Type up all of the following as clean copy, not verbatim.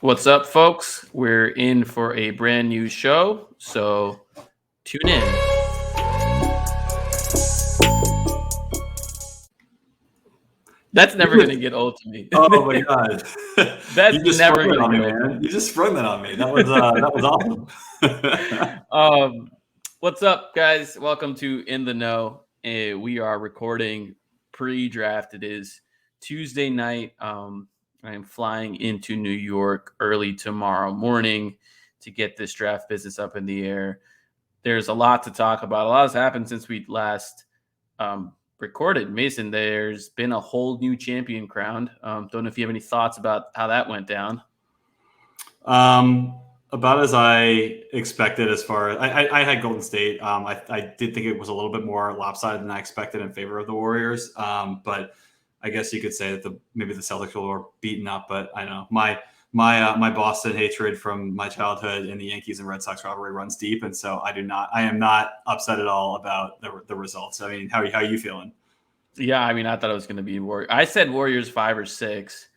What's up, folks? We're in for a brand new show, so tune in. That's never going to get old to me. Oh my god! That's You just never sprung that going to on me, get old to man. You just sprung that on me. That was awesome. me. What's up, guys? Welcome to In the Know. We are recording pre-draft. It is Tuesday night. I am flying into New York early tomorrow morning to get this draft business up in the air. There's a lot to talk about. A lot has happened since we last recorded. Mason, there's been a whole new champion crowned. Don't know if you have any thoughts about how that went down. About as I expected. As far as I had Golden State. I did think it was a little bit more lopsided than I expected in favor of the Warriors. But I guess you could say that maybe the Celtics were beaten up. But I don't know my Boston hatred from my childhood and the Yankees and Red Sox rivalry runs deep, and so I am not upset at all about the results. I mean, how are you feeling? Yeah, I mean, I thought it was going to be Warriors. I said Warriors 5 or 6.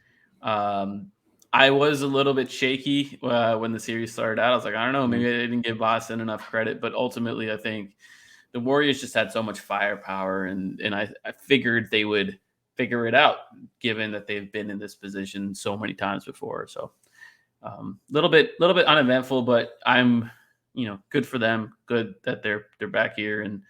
I was a little bit shaky when the series started out. I was like, I don't know, maybe I didn't give Boston enough credit, but ultimately, I think the Warriors just had so much firepower, and I figured they would figure it out, given that they've been in this position so many times before. So, little bit uneventful, but I'm, good for them. Good that they're back here, and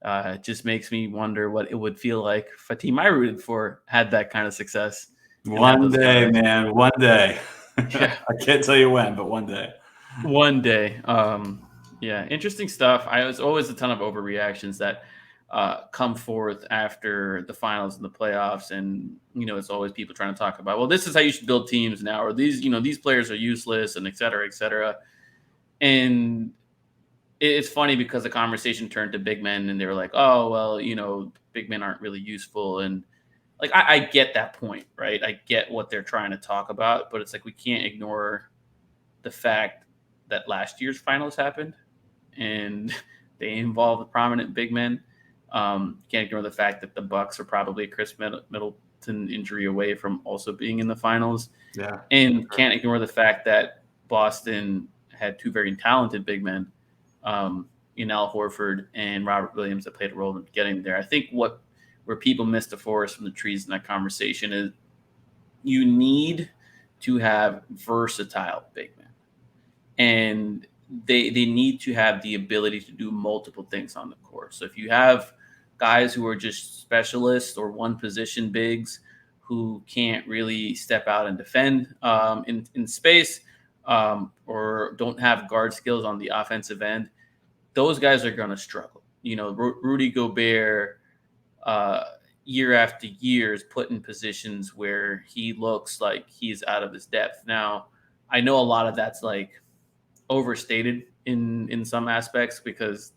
it just makes me wonder what it would feel like if a team I rooted for had that kind of success. One day, man. One day. Yeah. I can't tell you when, but one day. One day. Yeah, interesting stuff. Was always a ton of overreactions that come forth after the finals and the playoffs, and it's always people trying to talk about, well, this is how you should build teams now, or these players are useless, and et cetera, et cetera. And it's funny because the conversation turned to big men, and they were like, oh, well, big men aren't really useful, and like I get that point, right? I get what they're trying to talk about, but it's like we can't ignore the fact that last year's finals happened and they involved prominent big men. Can't ignore the fact that the Bucks are probably a Chris Middleton injury away from also being in the finals. Yeah. And can't ignore the fact that Boston had two very talented big men in Al Horford and Robert Williams that played a role in getting there. I think where people miss the forest from the trees in that conversation is you need to have versatile big men. And they need to have the ability to do multiple things on the court. So if you have guys who are just specialists or one position bigs who can't really step out and defend in space or don't have guard skills on the offensive end, those guys are going to struggle. Rudy Gobert, year after year, is put in positions where he looks like he's out of his depth. Now, I know a lot of that's like overstated in some aspects because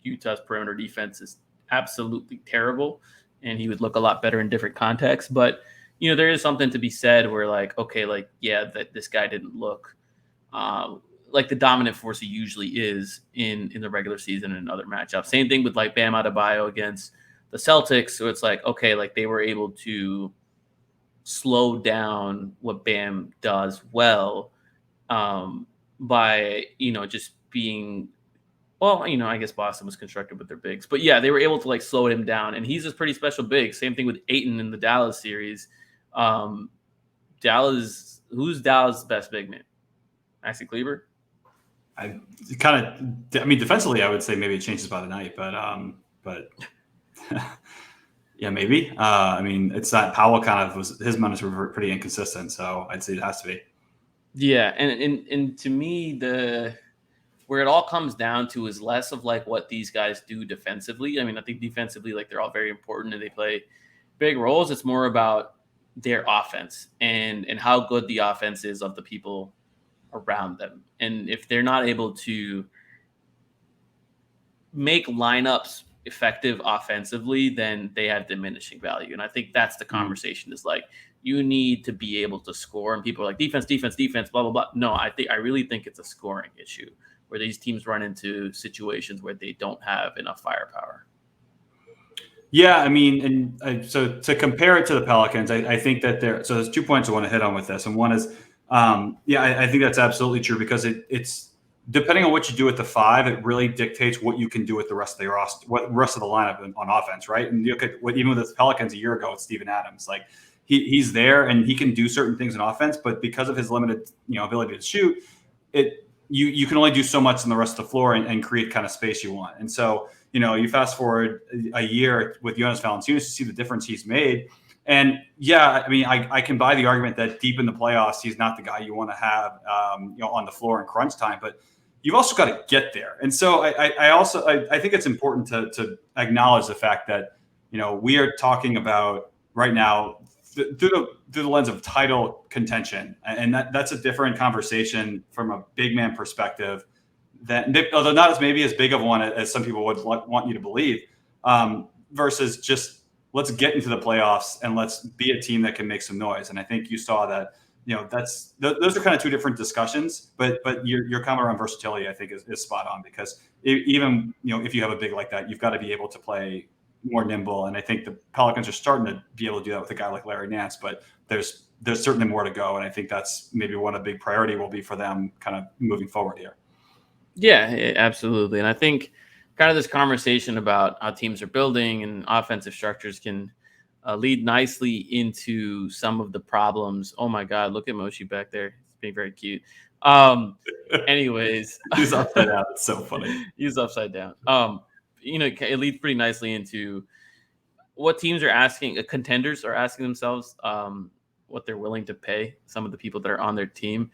Utah's perimeter defense is absolutely terrible, and he would look a lot better in different contexts. But there is something to be said where like, okay, like that this guy didn't look like the dominant force he usually is in the regular season and other matchups. Same thing with like Bam Adebayo against the Celtics. So it's like, okay, like they were able to slow down what Bam does well by, just being, well, I guess Boston was constructed with their bigs. But yeah, they were able to like slow him down. And he's a pretty special big. Same thing with Ayton in the Dallas series. Who's Dallas' best big man? Maxi Kleber? Defensively, I would say maybe it changes by the night, but yeah, maybe. It's that Powell kind of his minutes were pretty inconsistent, so I'd say it has to be. Yeah, and to me, where it all comes down to is less of like what these guys do defensively. I mean, I think defensively, like they're all very important and they play big roles. It's more about their offense and how good the offense is of the people around them. And if they're not able to make lineups effective offensively, then they have diminishing value. And I think that's the conversation is like, you need to be able to score. And people are like defense, blah, blah, blah. No, I really think it's a scoring issue where these teams run into situations where they don't have enough firepower. Yeah, so to compare it to the Pelicans, I think that so there's 2 points I want to hit on with this. And one is I think that's absolutely true because it's depending on what you do at the 5, it really dictates what you can do with the rest of the roster, what rest of the lineup on offense, right? And you look at even with the Pelicans a year ago with Steven Adams, like he's there and he can do certain things in offense, but because of his limited ability to shoot, you can only do so much in the rest of the floor and create kind of space you want. And so you fast forward a year with Jonas Valanciunas to see the difference he's made. And yeah, I mean, I can buy the argument that deep in the playoffs, he's not the guy you want to have, on the floor in crunch time, but you've also got to get there. And so I think it's important to acknowledge the fact that, we are talking about right now through the lens of title contention. And that's a different conversation from a big man perspective that, although not as maybe as big of one as some people would want you to believe, versus just, let's get into the playoffs and let's be a team that can make some noise. And I think you saw that, those are kind of two different discussions, but your comment around versatility, I think is spot on because even, if you have a big like that, you've got to be able to play more nimble. And I think the Pelicans are starting to be able to do that with a guy like Larry Nance, but there's certainly more to go. And I think that's maybe what a big priority will be for them kind of moving forward here. Yeah, absolutely. And I think kind of this conversation about how teams are building and offensive structures can lead nicely into some of the problems. Oh my God, look at Moshe back there. He's being very cute. Anyways. He's upside down. It's so funny. He's upside down. It leads pretty nicely into what teams are asking, contenders are asking themselves what they're willing to pay some of the people that are on their team.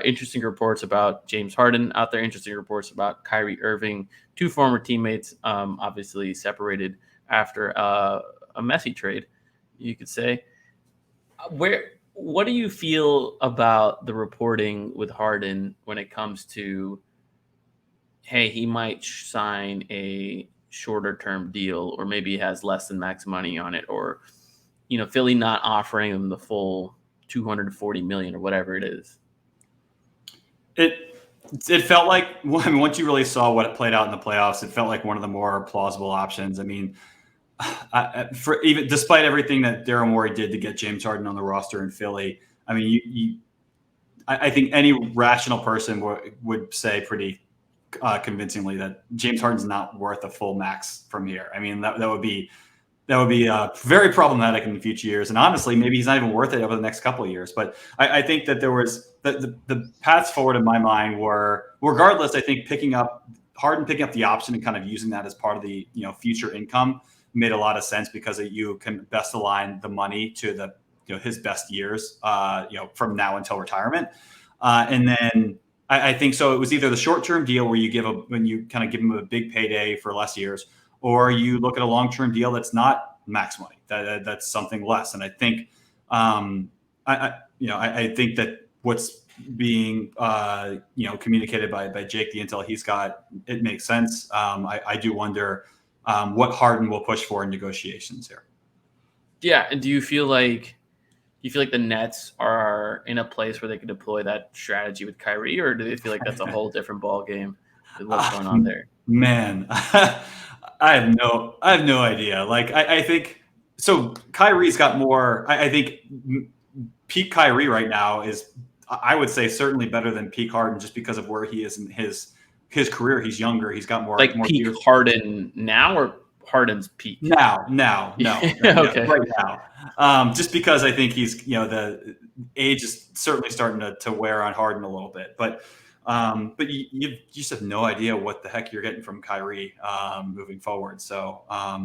Interesting reports about James Harden out there. Interesting reports about Kyrie Irving, 2 former teammates, obviously separated after a messy trade, you could say. What do you feel about the reporting with Harden when it comes to, hey, he might sign a shorter term deal, or maybe he has less than max money on it, or Philly not offering him the full $240 million or whatever it is? It felt like, once you really saw what it played out in the playoffs, it felt like one of the more plausible options. I mean, even despite everything that Daryl Morey did to get James Harden on the roster in Philly, I mean, I think any rational person would say pretty convincingly that James Harden's not worth a full max from here. I mean, that would be very problematic in the future years. And honestly, maybe he's not even worth it over the next couple of years. But I think that there was the paths forward in my mind were, regardless, I think Harden picking up the option and kind of using that as part of the future income made a lot of sense because you can best align the money to the his best years from now until retirement. And then I think so. It was either the short-term deal where when you kind of give him a big payday for less years, or you look at a long-term deal that's not max money. That's something less. And I think, I think that what's being, communicated by Jake, the intel he's got, it makes sense. I do wonder what Harden will push for in negotiations here. Yeah, and do you feel like the Nets are in a place where they could deploy that strategy with Kyrie, or do they feel like that's a whole different ball game with what's going on there? Man, I have no idea. Like, I think so. Kyrie's got more. I think peak Kyrie right now is, I would say, certainly better than peak Harden, just because of where he is in his career. He's younger. He's got more. Like more peak years. Harden now, or Harden's peak no, okay, right now. Just because I think he's the age is certainly starting to wear on Harden a little bit, but you just have no idea what the heck you're getting from Kyrie moving forward. So I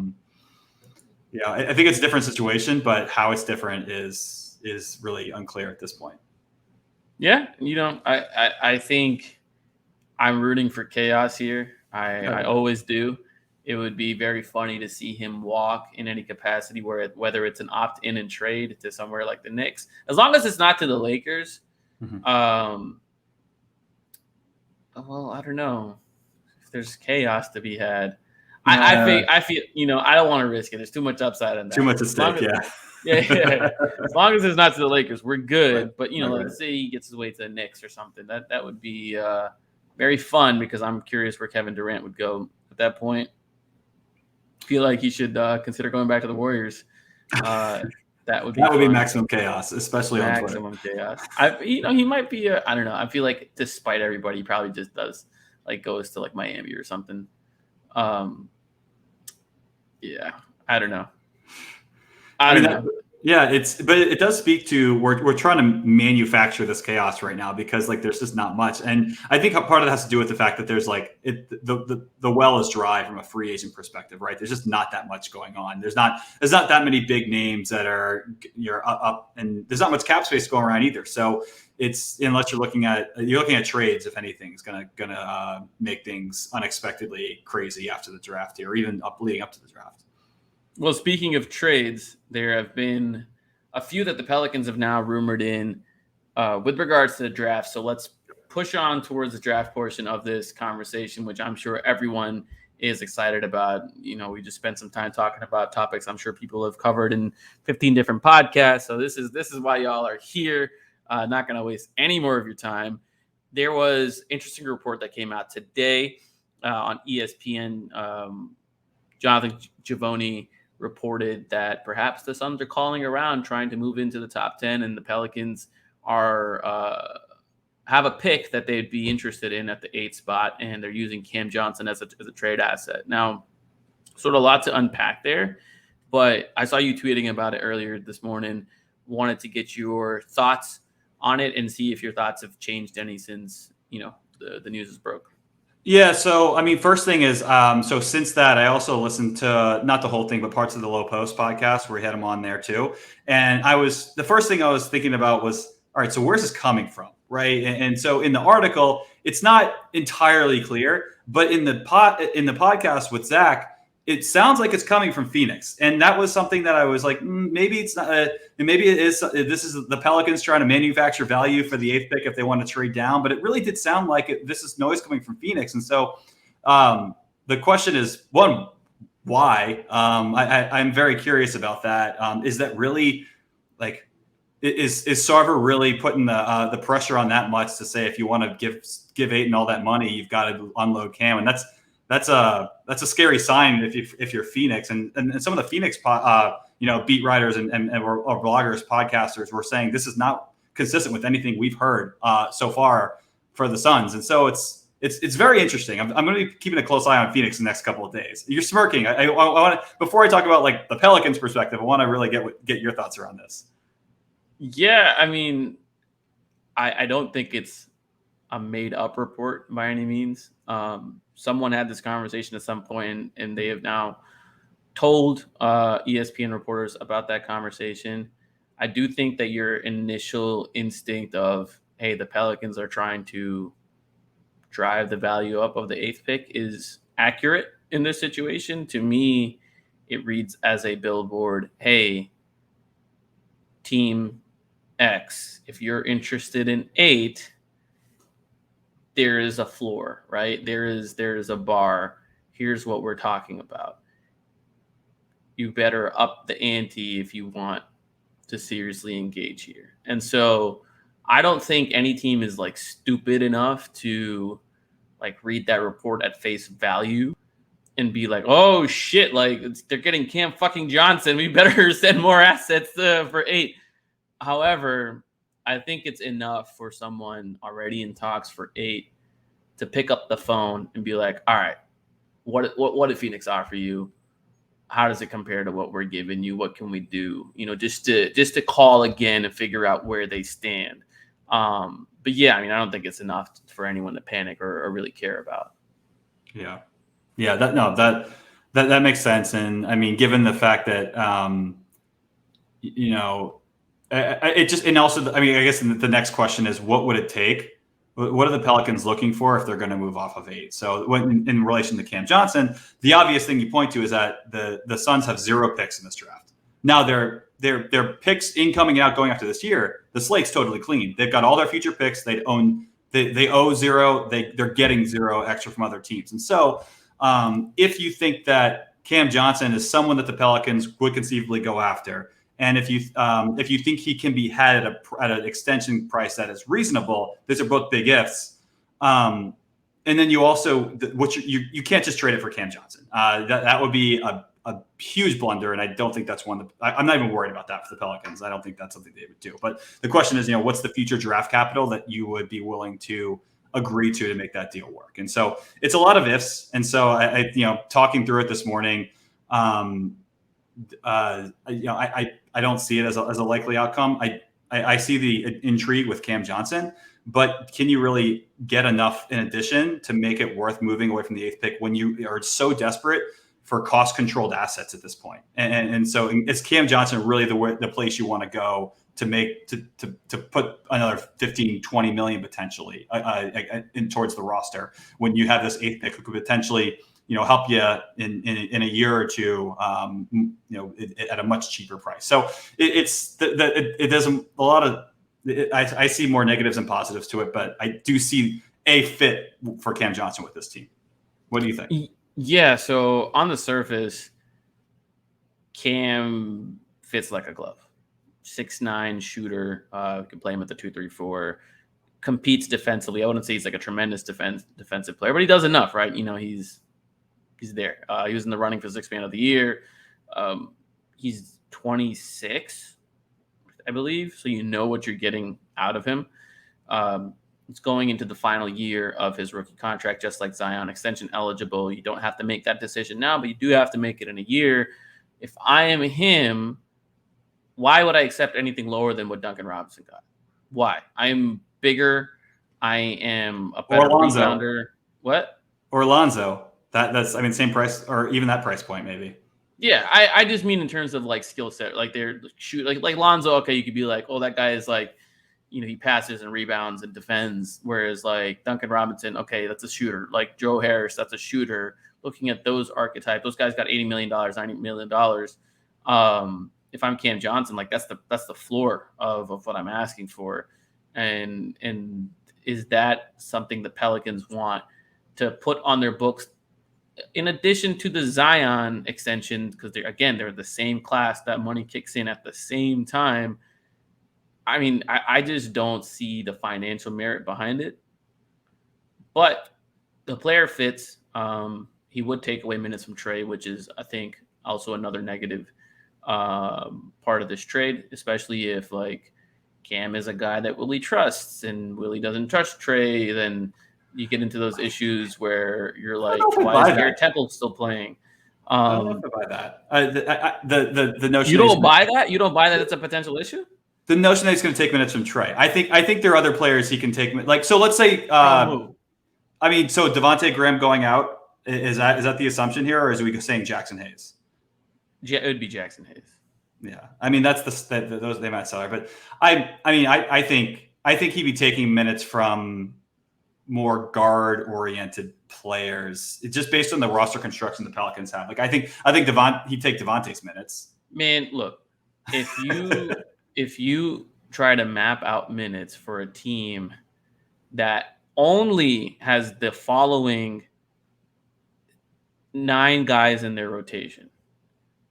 think it's a different situation, but how it's different is really unclear at this point. Yeah, I think I'm rooting for chaos here. I always do. It would be very funny to see him walk in any capacity, whether it's an opt-in and trade to somewhere like the Knicks, as long as it's not to the Lakers. Mm-hmm. Well, I don't know if there's chaos to be had. I feel I don't want to risk it. There's too much upside on that. Too much at stake, yeah. As long as it's not to the Lakers, we're good. But let's say he gets his way to the Knicks or something. That would be very fun, because I'm curious where Kevin Durant would go at that point. Feel like he should consider going back to the Warriors. That would be maximum chaos, especially on Twitter. Maximum chaos. He might be I don't know. I feel like despite everybody, he probably just does goes to Miami or something. Yeah, I don't know. I don't know. Yeah, but it does speak to we're trying to manufacture this chaos right now because there's just not much, and I think part of it has to do with the fact that there's the well is dry from a free agent perspective, right? There's just not that much going on. There's not that many big names that you're up, and there's not much cap space going around either. So it's unless you're looking at trades, if anything, is gonna make things unexpectedly crazy after the draft here, or even leading up to the draft. Well, speaking of trades, there have been a few that the Pelicans have now rumored in with regards to the draft. So let's push on towards the draft portion of this conversation, which I'm sure everyone is excited about. We just spent some time talking about topics I'm sure people have covered in 15 different podcasts. So this is why y'all are here. Not going to waste any more of your time. There was an interesting report that came out today on ESPN. Jonathan Givony reported that perhaps the Suns are calling around trying to move into the top 10, and the Pelicans are have a pick that they'd be interested in at the 8th spot, and they're using Cam Johnson as a trade asset. Now, sort of a lot to unpack there, but I saw you tweeting about it earlier this morning. Wanted to get your thoughts on it and see if your thoughts have changed any since the news is broke. Yeah, so first thing is, so since that, I also listened to not the whole thing, but parts of the Low Post podcast where he had him on there too. And the first thing I was thinking about was, all right, so where's this coming from, right? And so in the article, it's not entirely clear, but in the podcast with Zach, it sounds like it's coming from Phoenix. And that was something that I was like, maybe it's not, maybe it is. This is the Pelicans trying to manufacture value for the 8th pick if they want to trade down. But it really did sound like this is noise coming from Phoenix. And so the question is, one, why? I'm very curious about that. Is that really is Sarver really putting the pressure on that much to say if you want to give Ayton all that money, you've got to unload Cam? And that's a scary sign if you're Phoenix, and some of the Phoenix beat writers and or bloggers, podcasters were saying this is not consistent with anything we've heard so far for the Suns, and so it's very interesting. I'm going to be keeping a close eye on Phoenix in the next couple of days. You're smirking. I want to, before I talk about the Pelicans' perspective, I want to really get your thoughts around this. Yeah, I don't think it's a made up report by any means. Someone had this conversation at some point, and they have now told ESPN reporters about that conversation. I do think that your initial instinct of, hey, the Pelicans are trying to drive the value up of the 8th pick is accurate in this situation. To me, it reads as a billboard, hey, Team X, if you're interested in 8, there is a floor, right? There is a bar. Here's what we're talking about. You better up the ante if you want to seriously engage here. And so I don't think any team is stupid enough to read that report at face value and be like, oh shit, they're getting Cam fucking Johnson. We better send more assets for 8. However, I think it's enough for someone already in talks for 8 to pick up the phone and be like, all right, what did Phoenix offer you? How does it compare to what we're giving you? What can we do? Just to call again and figure out where they stand. But yeah, I don't think it's enough for anyone to panic or really care about. Yeah. That makes sense. And given the fact that, it just, and also, I guess the next question is, what would it take? What are the Pelicans looking for if they're going to move off of 8? So in relation to Cam Johnson, the obvious thing you point to is that the Suns have 0 picks in this draft. Now their picks incoming and out going after this year, the slate's totally clean. They've got all their future picks. They owe 0. They're getting 0 extra from other teams. And so if you think that Cam Johnson is someone that the Pelicans would conceivably go after, and if you think he can be had at an extension price that is reasonable, these are both big ifs. And then you also, you can't just trade it for Cam Johnson. That would be a huge blunder, and I don't think that's one. I'm not even worried about that for the Pelicans. I don't think that's something they would do. But the question is, what's the future draft capital that you would be willing to agree to make that deal work? And so it's a lot of ifs. And so I talking through it this morning, I don't see it as a likely outcome. I see the intrigue with Cam Johnson, but can you really get enough in addition to make it worth moving away from the 8th pick when you are so desperate for cost-controlled assets at this point? And so is Cam Johnson really the place you want to go to put another 15, 20 million potentially in towards the roster when you have this 8th pick who could potentially help you in a year or two, at a much cheaper price. So it doesn't a lot of. I see more negatives than positives to it, but I do see a fit for Cam Johnson with this team. What do you think? Yeah, so on the surface, Cam fits like a glove. 6'9" shooter, can play him at the 2-3-4, competes defensively. I wouldn't say he's like a tremendous defensive player, but he does enough, right? He's there. He was in the running for 6th man of the year. He's 26. I believe. So what you're getting out of him. It's going into the final year of his rookie contract, just like Zion, extension eligible. You don't have to make that decision now, but you do have to make it in a year. If I am him, why would I accept anything lower than what Duncan Robinson got? Why? I am bigger. I am a better rebounder. What? Or Lonzo. That's same price or even that price point maybe. Yeah, I just mean in terms of like skill set, like they're like Lonzo. Okay, you could be like, oh, that guy is like, he passes and rebounds and defends. Whereas like Duncan Robinson, okay, that's a shooter. Like Joe Harris, that's a shooter. Looking at those archetypes, those guys got $80 million, $90 million. If I'm Cam Johnson, like that's the floor of what I'm asking for, and is that something the Pelicans want to put on their books? In addition to the Zion extension, because they're the same class, that money kicks in at the same time. I mean, I just don't see the financial merit behind it. But the player fits. He would take away minutes from Trey, which is, I think, also another negative part of this trade, especially if like Cam is a guy that Willie trusts and Willie doesn't trust Trey, then you get into those issues where you're like, why is Garrett Temple still playing? I don't know if I buy that. The notion you don't buy that? You don't buy that it's a potential issue? The notion that he's going to take minutes from Trey. I think there are other players he can take. Like, so let's say, so Devontae Graham going out, is that the assumption here, or is we saying Jackson Hayes? Yeah, it would be Jackson Hayes. Yeah, I mean that's those they might sell, but I think he'd be taking minutes from more guard-oriented players, just based on the roster construction the Pelicans have. Like I think he'd take Devontae's minutes. Man, look, if you try to map out minutes for a team that only has the following 9 guys in their rotation,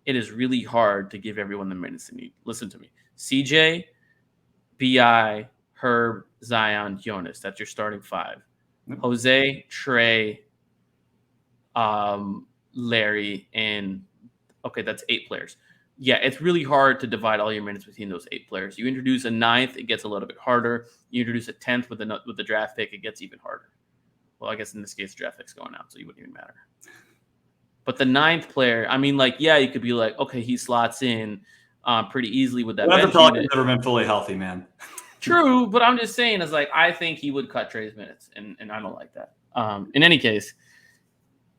it is really hard to give everyone the minutes they need. Listen to me. CJ, BI, Herb, Zion, Jonas. That's your starting 5. Jose, Trey, Larry, and okay, that's 8 players. Yeah, it's really hard to divide all your minutes between those 8 players. You introduce a 9th, it gets a little bit harder. You introduce a 10th with the draft pick, it gets even harder. Well, I guess in this case, the draft pick's going out, so you wouldn't even matter. But the 9th player, I mean, like, yeah, you could be like, okay, he slots in pretty easily with that. The Pelicans never been fully healthy, man. True, but I'm just saying, is like, I think he would cut Trey's minutes, and I don't like that. In any case,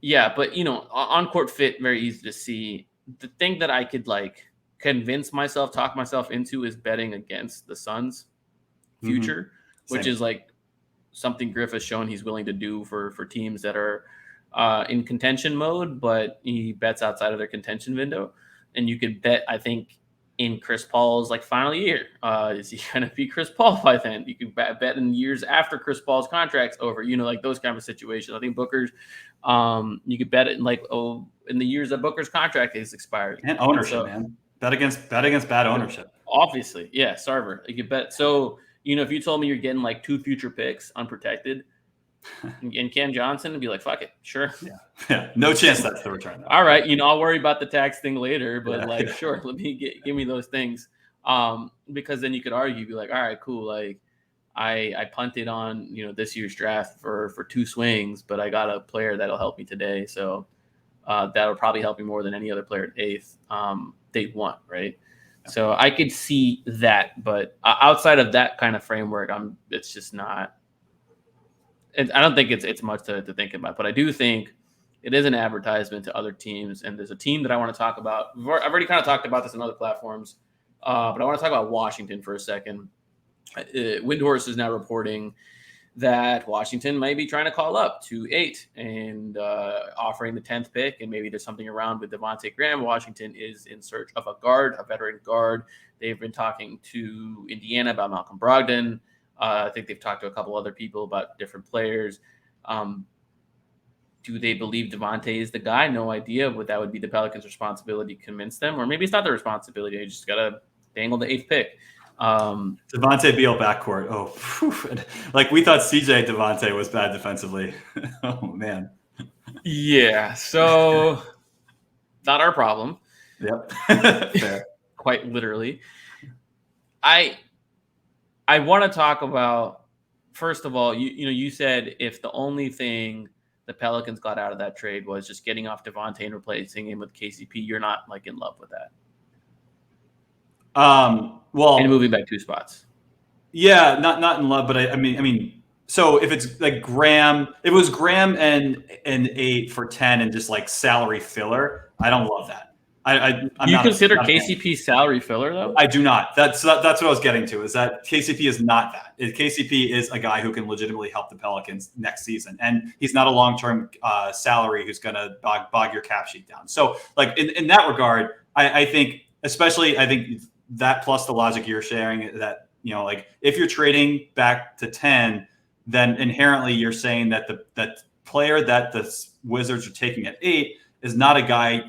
yeah, but on court fit, very easy to see. The thing that I could like talk myself into is betting against the Suns' future, which is like something Griff has shown he's willing to do for teams that are in contention mode, but he bets outside of their contention window. And you could bet, I think, in Chris Paul's like final year. Is he going to be Chris Paul by then? You could bet in years after Chris Paul's contract's over, like those kind of situations. I think Booker's, you could bet it in in the years that Booker's contract is expired. And ownership, man. Bet against bad ownership. Obviously. Yeah, Sarver. You could bet. So, if you told me you're getting like 2 future picks unprotected, And Cam Johnson would be like, fuck it, sure. Yeah. No chance that's the return. Though. All right, I'll worry about the tax thing later, but Yeah. sure, let me give me those things. Because then you could argue, be like, all right, cool, like I punted on this year's draft for 2 swings, but I got a player that'll help me today, so that'll probably help me more than any other player at 8th, day 1, right? Yeah. So I could see that, but outside of that kind of framework, it's just not. I don't think it's much to think about, but I do think it is an advertisement to other teams. And there's a team that I want to talk about. I've already kind of talked about this on other platforms, but I want to talk about Washington for a second. Windhorse is now reporting that Washington might be trying to call up to 8 and offering the 10th pick. And maybe there's something around with Devontae Graham. Washington is in search of a veteran guard. They've been talking to Indiana about Malcolm Brogdon. I think they've talked to a couple other people about different players. Do they believe Devontae is the guy? No idea. But that would be the Pelicans' responsibility to convince them. Or maybe it's not their responsibility. They just got to dangle the 8th pick. Devontae Beal backcourt. Oh, whew. Like we thought CJ Devontae was bad defensively. Oh, man. Yeah. So not our problem. Yep. Fair. Quite literally. I want to talk about, first of all, you said if the only thing the Pelicans got out of that trade was just getting off Devontae and replacing him with KCP, you're not in love with that. Well, and moving back 2 spots. Yeah, not in love, but I mean, so if it's like Graham, if it was Graham and 8 for 10 and just like salary filler, I don't love that. I'm you consider KCP salary filler though? I do not. That's what I was getting to. Is that KCP is not that. KCP is a guy who can legitimately help the Pelicans next season, and he's not a long-term salary who's going to bog your cap sheet down. So, like in that regard, I think that plus the logic you're sharing that like if you're trading back to 10, then inherently you're saying that that player that the Wizards are taking at 8 is not a guy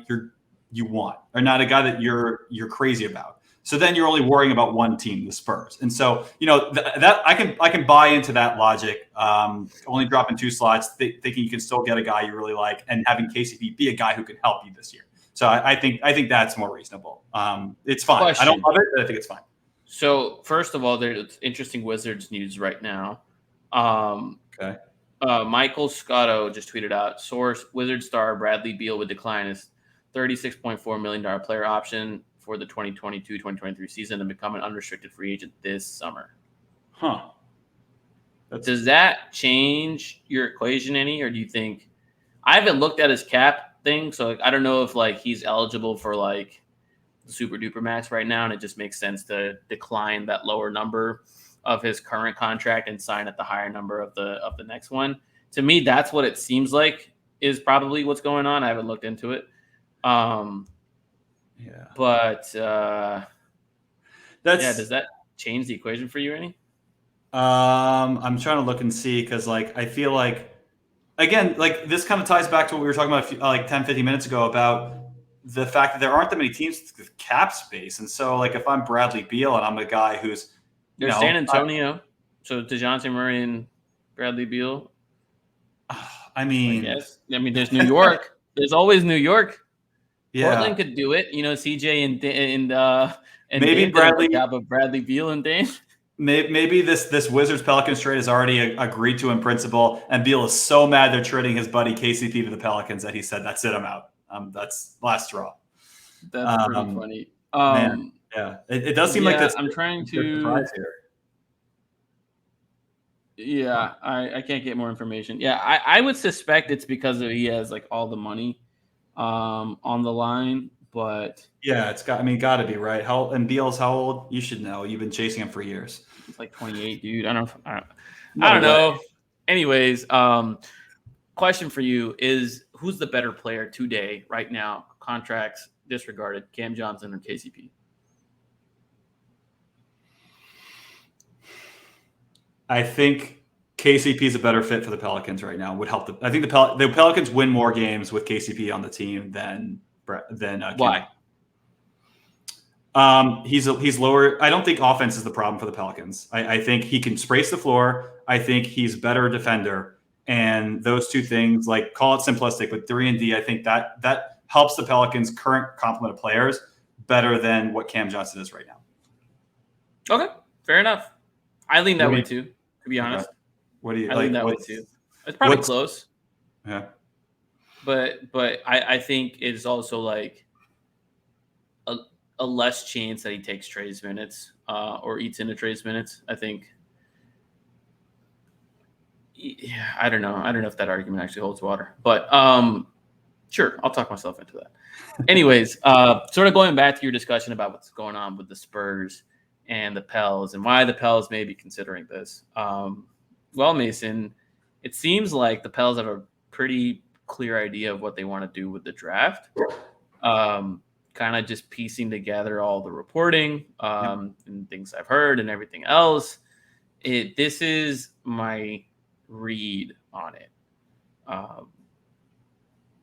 you want, or not a guy that you're crazy about. So then you're only worrying about one team, the Spurs. And so, that I can buy into that logic. Only dropping 2 slots, thinking you can still get a guy you really like, and having KCP be a guy who can help you this year. So I think that's more reasonable. It's fine. Question. I don't love it, but I think it's fine. So first of all, there's interesting Wizards news right now. Okay. Michael Scotto just tweeted out, source, Wizard star Bradley Beal would decline his $36.4 million player option for the 2022-2023 season and become an unrestricted free agent this summer. Huh. Does that change your equation any, or do you think – I haven't looked at his cap thing, so I don't know if he's eligible for the super duper max right now, and it just makes sense to decline that lower number of his current contract and sign at the higher number of the next one. To me, that's what it seems like is probably what's going on. I haven't looked into it. But does that change the equation for you any? I'm trying to look and see, because I feel like, again, this kind of ties back to what we were talking about 10, 15 minutes ago about the fact that there aren't that many teams with cap space. And so if I'm Bradley Beal and I'm a guy who's there's San Antonio, so DeJounte Murray and Bradley Beal. I mean, there's New York. There's always New York. Yeah. Portland could do it. CJ and maybe Bradley Beal and Dame. Maybe this Wizards Pelicans trade is already agreed to in principle, and Beal is so mad they're trading his buddy KCP to the Pelicans that he said, "That's it, I'm out." That's last straw. That's pretty funny. Man, yeah, it does seem like that's. I'm trying to. Here. Yeah, I can't get more information. Yeah, I would suspect it's because he has all the money on the line, but yeah, it's got to be right. And Beal's how old? You should know. You've been chasing him for years. It's 28, dude. I don't know. Anyways, question for you is, who's the better player today, right now, contracts disregarded, Cam Johnson or KCP? I think KCP is a better fit for the Pelicans right now. Would help I think the Pelicans win more games with KCP on the team than why? He's lower. I don't think offense is the problem for the Pelicans. I think he can space the floor. I think he's a better defender, And those two things, like call it simplistic, but 3 and D, I think that helps the Pelicans' current complement of players better than what Cam Johnson is right now. Okay, fair enough. I lean that way too, to be honest. What do you I like? lean that way too. It's probably close. Yeah. But I think it's also like a less chance that he takes Trey's minutes or eats into Trey's minutes. I think. Yeah, I don't know. I don't know if that argument actually holds water, but sure, I'll talk myself into that. Anyways, sort of going back to your discussion about what's going on with the Spurs and the Pels and why the Pels may be considering this. Well, Mason, it seems like the Pels have a pretty clear idea of what they want to do with the draft. Kind of just piecing together all the reporting and things I've heard and everything else. This is my read on it.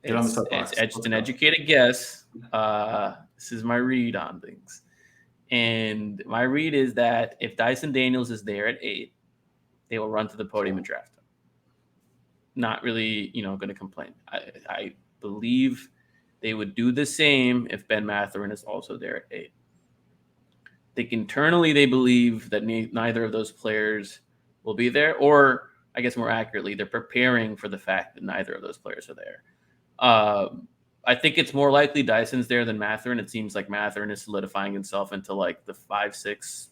It's just an educated guess. This is my read on things. And my read is that if Dyson Daniels is there at 8, they will run to the podium and draft him. Not really, going to complain. I believe they would do the same if Ben Mathurin is also there at 8. I think internally they believe that neither of those players will be there, or I guess more accurately, they're preparing for the fact that neither of those players are there. I think it's more likely Dyson's there than Mathurin. It seems like Mathurin is solidifying himself into like the 5, 6,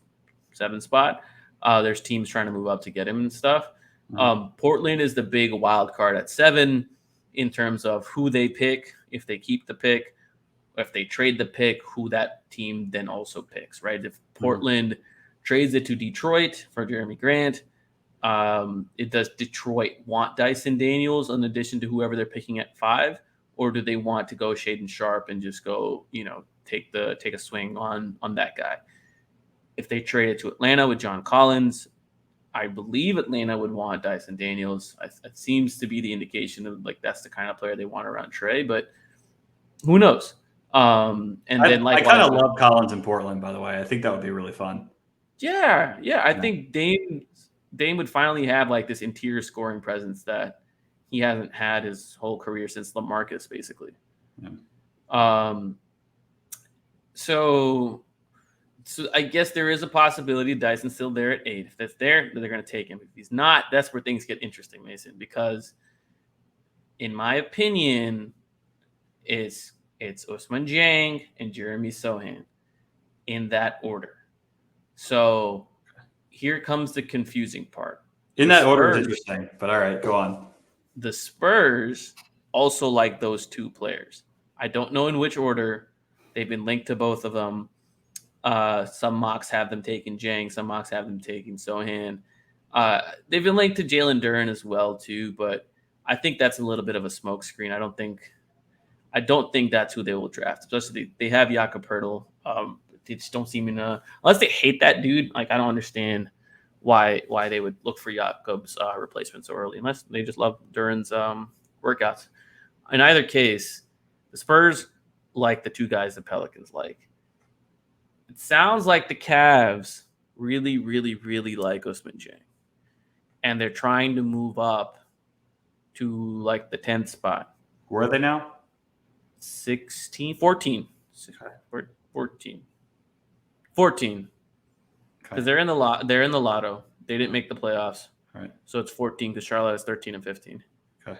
7 spot. There's teams trying to move up to get him and stuff. Portland is the big wild card at 7 in terms of who they pick, if they keep the pick, if they trade the pick, who that team then also picks, right? If Portland trades it to Detroit for Jeremy Grant, does Detroit want Dyson Daniels in addition to whoever they're picking at 5, or do they want to go Shaedon Sharpe and just go, take a swing on that guy? If they trade it to Atlanta with John Collins, I believe Atlanta would want Dyson Daniels. It seems to be the indication of like that's the kind of player they want around Trey, but who knows? I kind of love Collins in Portland, by the way. I think that would be really fun. Yeah. I think Dame would finally have like this interior scoring presence that he hasn't had his whole career since LaMarcus, basically. Yeah. So I guess there is a possibility Dyson's still there at 8. If that's there, then they're going to take him. If he's not, that's where things get interesting, Mason, because in my opinion, it's Ousmane Dieng and Jeremy Sohan in that order. So here comes the confusing part. In that order is interesting, but all right, go on. The Spurs also like those 2 players. I don't know in which order. They've been linked to both of them. Some mocks have them taking Dieng. Some mocks have them taking Sohan. They've been linked to Jalen Duren as well, too, but I think that's a little bit of a smokescreen. I don't think that's who they will draft. Especially they have Jakob Poeltl. They just don't seem to, unless they hate that dude. Like I don't understand why they would look for Jakob's replacement so early, unless they just love Duren's workouts. In either case, the Spurs like the 2 guys the Pelicans like. It sounds like the Cavs really, really, really like Ousmane Dieng, and they're trying to move up to like the 10th spot. Where are they now? 14. 14. Because they're in the lotto. They didn't make the playoffs. Right. So it's 14 because Charlotte has 13 and 15. Okay.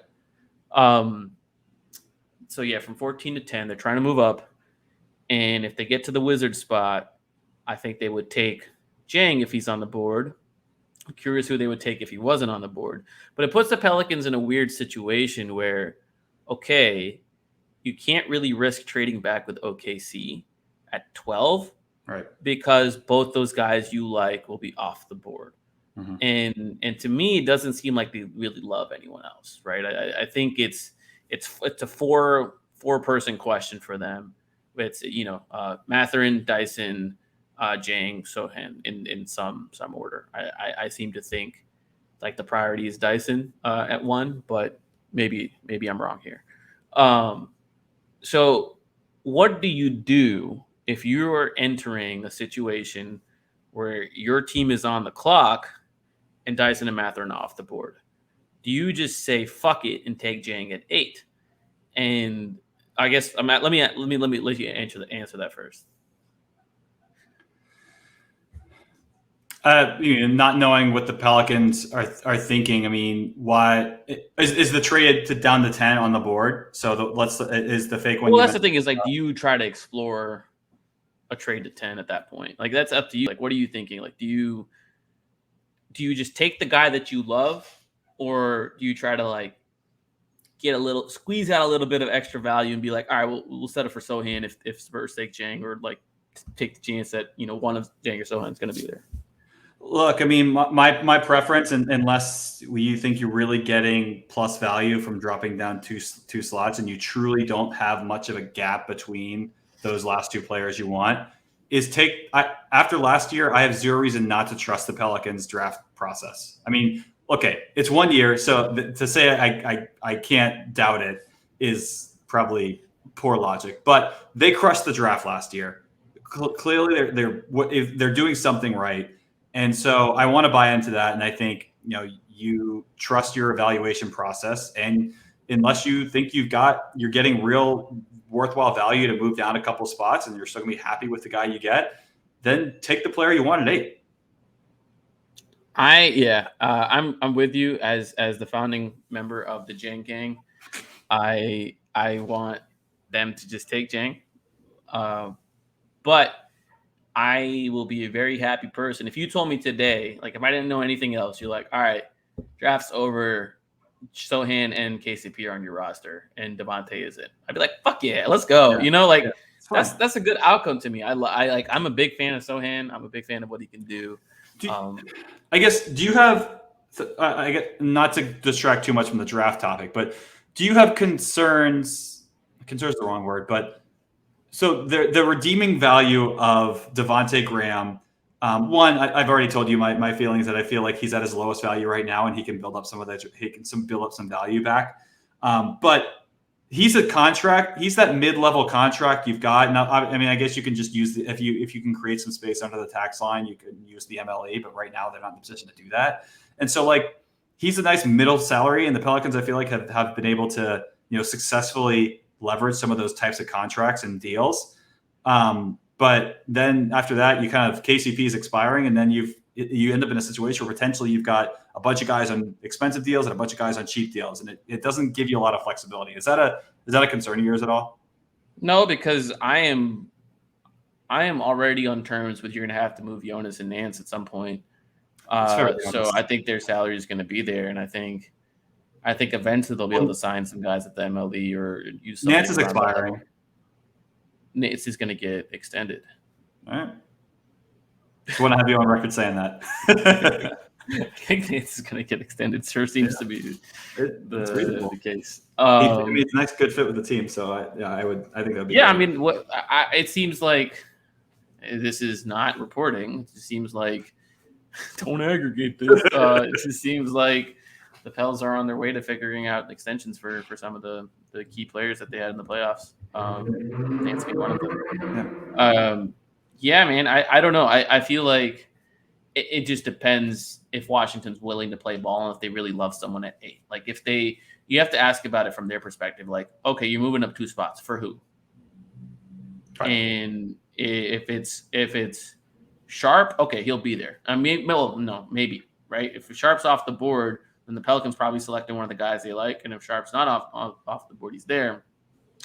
So yeah, from 14 to 10, they're trying to move up. And if they get to the Wizard spot, I think they would take Dieng if he's on the board. I'm curious who they would take if he wasn't on the board. But it puts the Pelicans in a weird situation where, okay, you can't really risk trading back with OKC at 12. Right. Because both those guys you like will be off the board. And to me, it doesn't seem like they really love anyone else, right? I think it's a four-person question for them. It's Mathurin, Dyson, Dieng, Sohan in some order. I seem to think like the priority is Dyson at 1, but maybe I'm wrong here. So what do you do if you are entering a situation where your team is on the clock and Dyson and Mathurin off the board? do you just say fuck it and take Jang at 8? And I guess let me let you answer that first. Not knowing what the Pelicans are thinking. I mean, why is the trade to down to 10 on the board? So is the fake one? Well, that's the thing is like, do you try to explore a trade to 10 at that point? Like that's up to you. Like, what are you thinking? Like, do you just take the guy that you love, or do you try to like squeeze out a little bit of extra value and be like, all right, we'll settle for Sohan if Spurs take Jang, or like take the chance that one of Jang or Sohan is going to be there? Look, I mean, my preference, unless you think you're really getting plus value from dropping down two slots, and you truly don't have much of a gap between those last two players you want, is after last year, I have zero reason not to trust the Pelicans draft process. I mean, okay, it's 1 year, so to say I can't doubt it is probably poor logic. But they crushed the draft last year. Clearly, they're doing something right. And so I want to buy into that. And I think, you trust your evaluation process. And unless you think you're getting real worthwhile value to move down a couple spots and you're still going to be happy with the guy you get, then take the player you want at 8. I'm with you as the founding member of the Jang gang. I want them to just take Jang. But I will be a very happy person. If you told me today, like if I didn't know anything else, you're like, all right, draft's over, Sohan and KCP are on your roster and Devontae isn't. I'd be like, fuck yeah, let's go. Yeah. That's a good outcome to me. I'm a big fan of Sohan. I'm a big fan of what he can do. I guess, do you have, I get, not to distract too much from the draft topic, but do you have concerns? Concerns is the wrong word, but so the redeeming value of Devontae Graham, one, I've already told you my feelings that I feel like he's at his lowest value right now, and he can build up some of that. He can build up some value back. But he's a contract. He's that mid-level contract you've got. Now, I mean, I guess you can just use if you can create some space under the tax line, you can use the MLE. But right now, they're not in the position to do that. And so, like, he's a nice middle salary, and the Pelicans, I feel like, have been able to successfully leverage some of those types of contracts and deals. But then after that, you kind of KCP is expiring, and then you end up in a situation where potentially you've got a bunch of guys on expensive deals and a bunch of guys on cheap deals, and it doesn't give you a lot of flexibility. Is that a concern of yours at all? No, because I am already on terms with you're going to have to move Jonas and Nance at some point. So I think their salary is going to be there, and I think eventually they'll be able to sign some guys at the MLE or use. Nance is expiring. Nance is going to get extended. All right. Just want to have you on record saying that. I think Nance is going to get extended. Sure seems to be the case. I mean, it's a nice, good fit with the team. So I think that'd be. Yeah, great. I mean, it seems like this is not reporting. It just seems like don't aggregate this. It just seems like the Pels are on their way to figuring out extensions for some of the key players that they had in the playoffs. Nance being one of them. Yeah, man. I don't know. I feel like it just depends if Washington's willing to play ball and if they really love someone at 8. Like you have to ask about it from their perspective. Like, okay, you're moving up 2 spots for who? Right. And if it's Sharp, okay, he'll be there. I mean, well, no, maybe, right? If Sharp's off the board, then the Pelicans probably selecting one of the guys they like. And if Sharp's not off the board, he's there.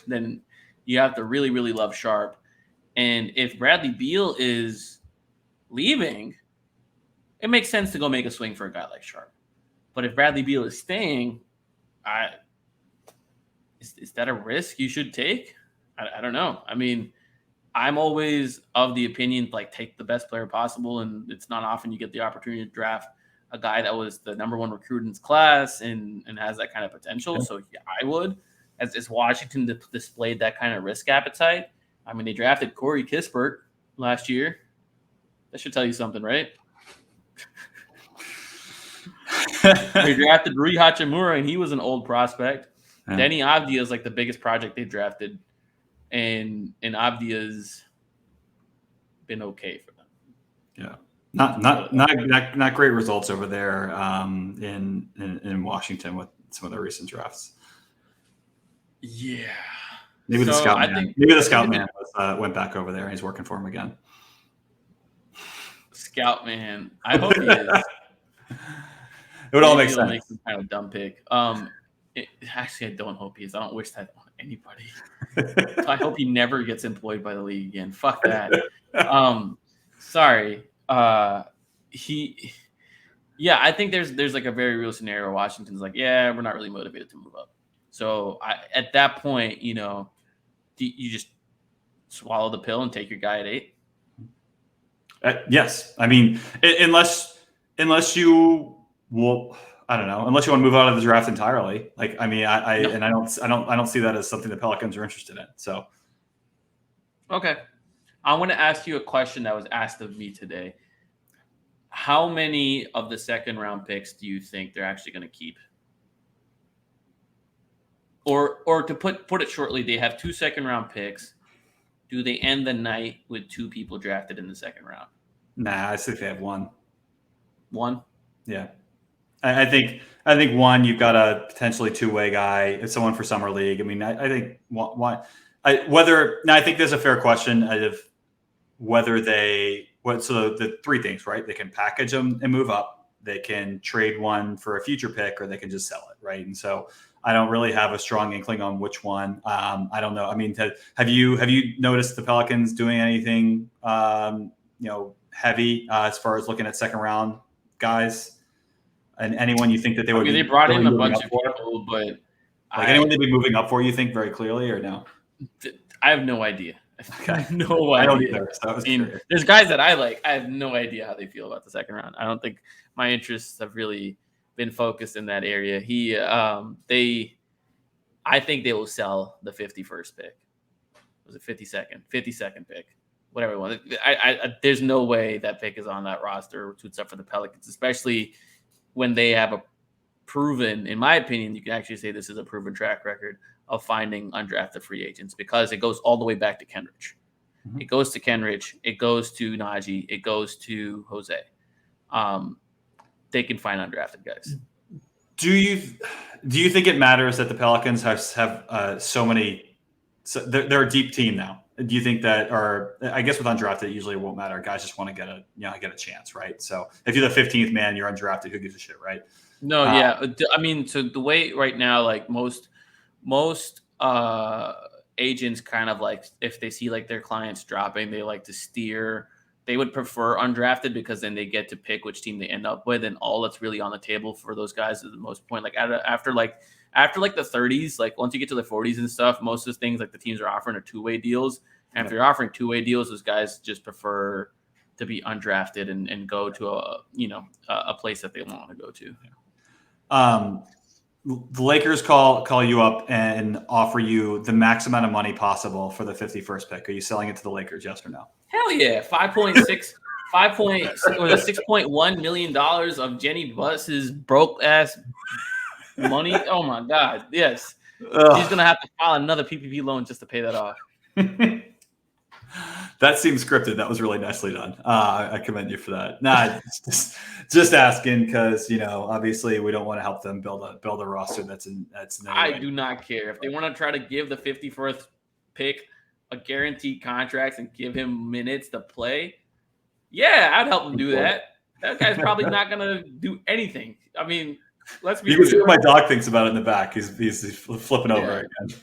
Then you have to really, really love Sharp. And if Bradley Beal is leaving, it makes sense to go make a swing for a guy like Sharp. But if Bradley Beal is staying, is that a risk you should take? I don't know. I mean, I'm always of the opinion, like, take the best player possible. And it's not often you get the opportunity to draft a guy that was the number 1 recruit in his class and has that kind of potential. So yeah, I would. As Washington displayed that kind of risk appetite. I mean, they drafted Corey Kispert last year. That should tell you something, right? They drafted Rui Hachimura, and he was an old prospect. Yeah. Denny Avdia is like the biggest project they drafted, and Avdia's been okay for them. Yeah. Not great results over there in Washington with some of the recent drafts. Yeah. Maybe the scout man. Went back over there and he's working for him again. Scout man. I hope he is. It would all make sense. Make some kind of dumb pick. Actually, I don't hope he is. I don't wish that on anybody. So I hope he never gets employed by the league again. Fuck that. Sorry. I think there's like a very real scenario where Washington's like, yeah, we're not really motivated to move up. So at that point, you just swallow the pill and take your guy at 8. Yes, I mean, unless you will, I don't know, unless you want to move out of the draft entirely. Like, I mean, I don't see that as something the Pelicans are interested in. So, okay, I want to ask you a question that was asked of me today. How many of the second round picks do you think they're actually going to keep? Or to put it shortly, they have 2 second round picks. Do they end the night with 2 people drafted in the second round? Nah, I think they have 1. 1? Yeah. I think 1, you've got a potentially 2-way guy. It's someone for summer league. I mean, I think why I think there's a fair question of whether so the 3 things, right? They can package them and move up. They can trade one for a future pick, or they can just sell it, right? And so I don't really have a strong inkling on which one. I don't know. I mean, have you noticed the Pelicans doing anything, heavy as far as looking at second round guys, and anyone you think that they would? They brought in a bunch of people, but anyone they'd be moving up for, you think very clearly, or no? I have no idea. Okay. I have no idea. I don't either. So there's guys that I like. I have no idea how they feel about the second round. I don't think my interests have really been focused in that area. I think they will sell the 51st pick. Was it 52nd pick? Whatever it was. There's no way that pick is on that roster to up for the Pelicans, especially when they have a proven, in my opinion, you can actually say this is a proven track record of finding undrafted free agents, because it goes all the way back to Kenrich. Mm-hmm. It goes to Kenrich. It goes to Najee. It goes to Jose. They can find undrafted guys. Do you think it matters that the Pelicans have so many? So they're a deep team now. Do you think that, or I guess with undrafted, it usually won't matter. Guys just want to get a chance, right? So if you're the 15th man, you're undrafted. Who gives a shit, right? No, yeah. I mean, so the way right now, like most agents kind of like, if they see like their clients dropping, they like to steer. They would prefer undrafted, because then they get to pick which team they end up with, and all that's really on the table for those guys is the most point. Like after the 30s, like once you get to the 40s and stuff, most of the things like the teams are offering are 2-way deals. And if you're offering 2-way deals, those guys just prefer to be undrafted and go to a place that they want to go to. The Lakers call you up and offer you the max amount of money possible for the 51st pick. Are you selling it to the Lakers? Yes or no? Hell yeah. 6.1 million dollars of Jenny Buss's broke ass money. Oh my God. Yes. Ugh. He's gonna have to file another PPP loan just to pay that off. That seems scripted. That was really nicely done. I commend you for that. Nah, just asking, because obviously we don't want to help them build a roster that's. I do not care if they want to try to give the 51st pick a guaranteed contract and give him minutes to play. Yeah, I'd help him do that. That guy's probably not gonna do anything. I mean, let's be. You can see what my dog thinks about it in the back. He's flipping over again.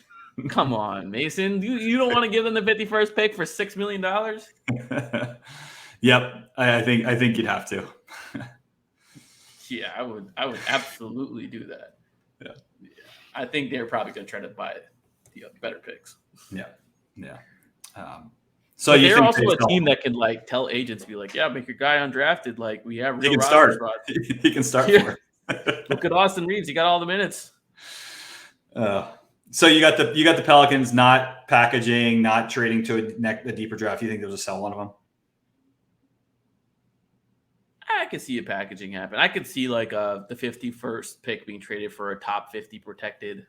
Come on, Mason. You don't want to give them the 51st pick for $6 million? Yep, I think you'd have to. Yeah, I would absolutely do that. Yeah. I think they're probably going to try to buy the better picks. Yeah. So they're also a team that can like tell agents, be like, yeah, make your guy undrafted. Like we have real roster spots. He can start for it. Look at Austin Reeves. He got all the minutes. So you got the Pelicans not packaging, not trading to a deeper draft. You think they'll just sell one of them? I could see a packaging happen. I could see like the 51st pick being traded for a top 50 protected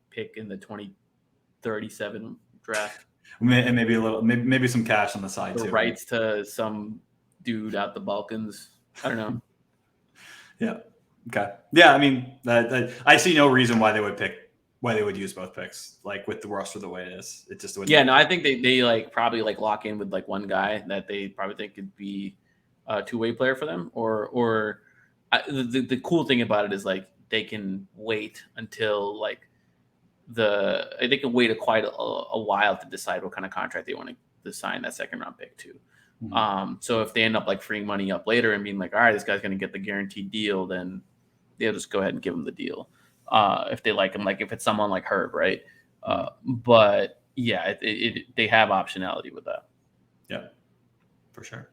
pick in the 2037 draft. And maybe maybe some cash on the side too. Rights to some dude out the Balkans. I don't know. Yeah. Okay. Yeah. I mean, I see no reason why they would use both picks, like with the roster the way it is. It just wouldn't. Yeah, no, I think they like probably like lock in with like one guy that they probably think could be a two-way player for them, or the cool thing about it is like they can wait until like they can wait quite a while to decide what kind of contract they want to sign that second round pick to. Mhm. So if they end up like freeing money up later and being like, all right, this guy's going to get the guaranteed deal, then they'll just go ahead and give him the deal. If they like him, like if it's someone like Herb, right? But yeah, they have optionality with that. Yeah, for sure.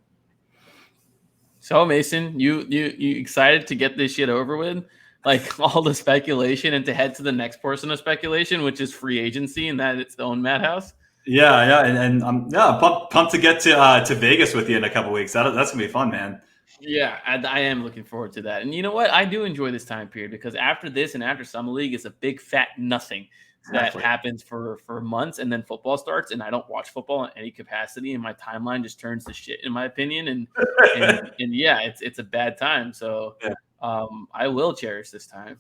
So Mason, you excited to get this shit over with? Like all the speculation and to head to the next portion of speculation, which is free agency and that it's the own madhouse. Yeah, and I'm pumped to get to Vegas with you in a couple weeks. That's gonna be fun, man. Yeah, I am looking forward to that. And you know what? I do enjoy this time period because after this and after Summer League, it's a big fat nothing that happens for months, and then football starts, and I don't watch football in any capacity, and my timeline just turns to shit, in my opinion. And yeah, it's a bad time. So Yeah. I will cherish this time.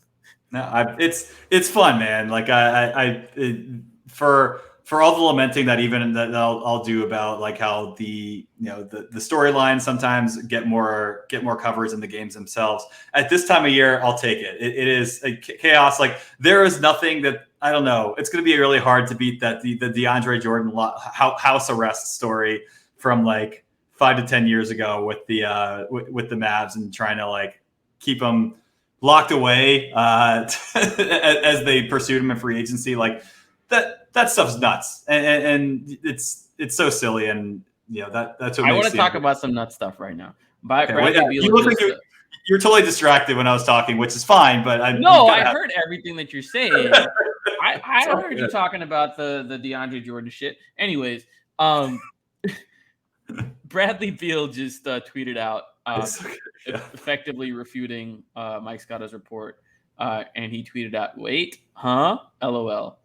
No, it's fun, man. Like for all the lamenting that even that I'll do about like how the storyline sometimes get more covers in the games themselves. At this time of year, I'll take it. It is a chaos. Like there is nothing that I don't know. It's going to be really hard to beat that the DeAndre Jordan house arrest story from like 5 to 10 years ago with the Mavs and trying to like keep them locked away as they pursued him in free agency. Like that stuff's nuts, and it's so silly, and that's what I makes want to talk about some nut stuff right now. You look like you're totally distracted when I was talking, which is fine. But I heard everything that you're saying. I heard you talking about the DeAndre Jordan shit. Anyways, Bradley Beal just tweeted out effectively refuting Mike Scotto's report, and he tweeted out, "Wait, huh? LOL."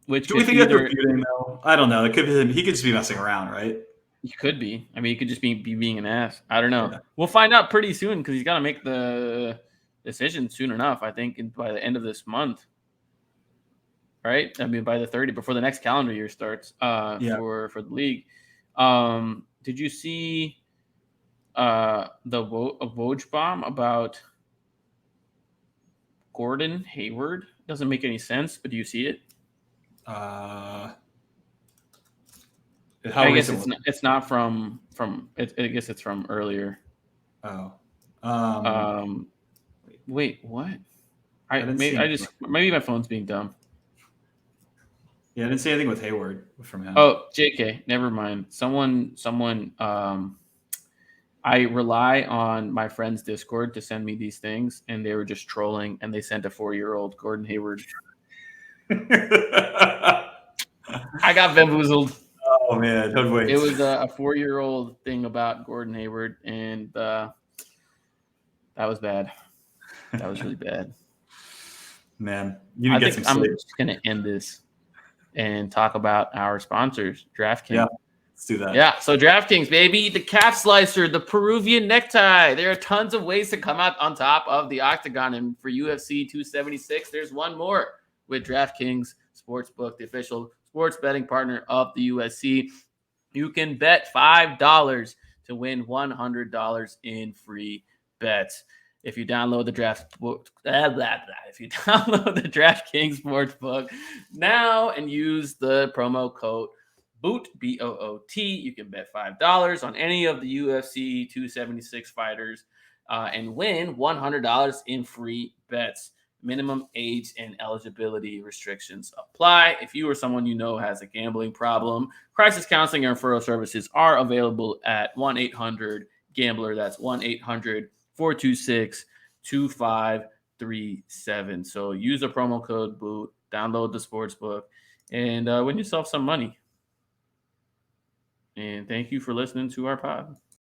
Which do we think that's refuting though? I don't know. It could be he could just be messing around, right? He could be. I mean, he could just be being an ass. I don't know. Yeah. We'll find out pretty soon because he's got to make the decision soon enough. I think by the end of this month, right? I mean, by the 30th, before the next calendar year starts. For the league. Did you see the Woj bomb about Gordon Hayward? Doesn't make any sense, but do you see it? I guess it's not from it. I guess it's from earlier. Oh. Wait, what? Maybe my phone's being dumb. Yeah, I didn't see anything with Hayward from him. Oh, JK, never mind. Someone. I rely on my friend's Discord to send me these things, and they were just trolling, and they sent a 4-year-old Gordon Hayward. I got bamboozled. Oh man, it was a 4-year-old thing about Gordon Hayward, and that was bad. That was really bad. Man, you need to get some sleep. I'm just gonna end this and talk about our sponsors, DraftKings. Yeah, let's do that. Yeah, so DraftKings, baby, the calf slicer, the Peruvian necktie. There are tons of ways to come out on top of the octagon, and for UFC 276, there's one more with DraftKings Sportsbook, the official sports betting partner of the UFC. You can bet $5 to win $100 in free bets. If you download the DraftKings Sportsbook now and use the promo code BOOT, BOOT, you can bet $5 on any of the UFC 276 fighters and win $100 in free bets. Minimum age and eligibility restrictions apply. If you or someone you know has a gambling problem, crisis counseling and referral services are available at 1-800-GAMBLER. That's 1-800-426-2537. So use the promo code BOOT, download the sportsbook, and win yourself some money. And thank you for listening to our pod.